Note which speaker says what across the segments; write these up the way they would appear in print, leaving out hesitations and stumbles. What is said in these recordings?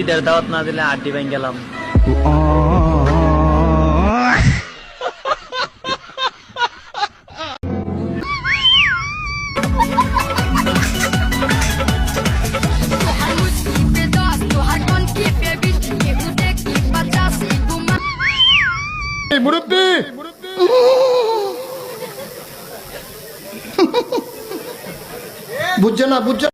Speaker 1: ঈদের দাওয়াত না দিলে আড্ডি ভাঙ গেলাম।
Speaker 2: মুরব্বি বুঝছে না বুঝছে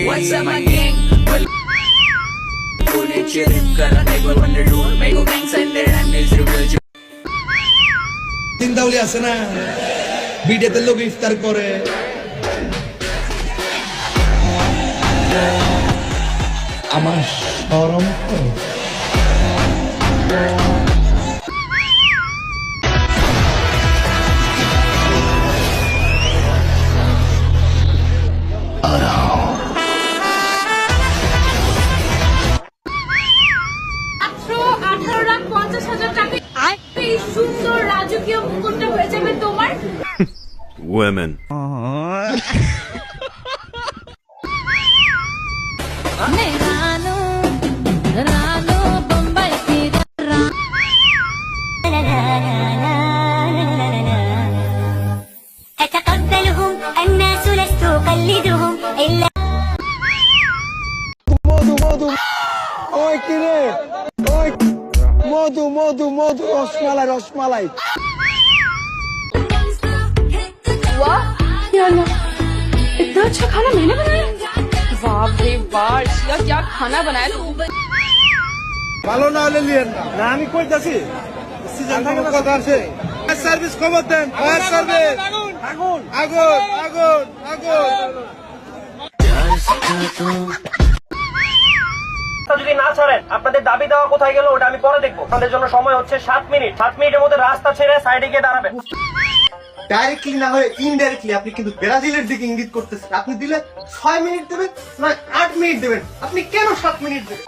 Speaker 3: What's up my gang? Pune chillin' kara never wonder do make go gang send their and is real.
Speaker 4: চিন্তাউলি আছে না বিডেতে লোক ইফতার করে আমার শরম করে
Speaker 5: সুন্দর রাজকীয় মুকুটটা হয়ে যাবে তোমার।
Speaker 6: Women.
Speaker 7: أتقبلهم الناس لست أقلدهم إلا
Speaker 4: মধু মধু ওই কিরে ওই মধু মধু মধু রসমালাই রসমালাই
Speaker 5: वाह इतना अच्छा खाना मैंने बनाया। वाह भाई वाह अर्शिया क्या खाना बनाया तू।
Speaker 4: ভালো না হলে লিয়েন না আমি কইতাছি সিজন থেকে কথা আছে সার্ভিস খবর দেন ফায়ার সার্ভিস আগুন আগুন আগুন আগুন
Speaker 1: যদি না ছাড়েন আপনাদের দাবি দেওয়া কোথায় গেল ওটা আমি পরে দেখবো। আপনাদের জন্য সময় হচ্ছে 7 মিনিট। 7 মিনিটের মধ্যে রাস্তা ছেড়ে সাইডে গিয়ে দাঁড়াবেন।
Speaker 2: ডাইরেক্টলি না হয়ে ইনডাইরেক্টলি আপনি কিন্তু ব্রাজিলের দিকে ইঙ্গিত করতেছেন। আপনি দিলে 6 মিনিট দেবেন না 8 মিনিট দেবেন, আপনি কেন 7 মিনিট দেবেন?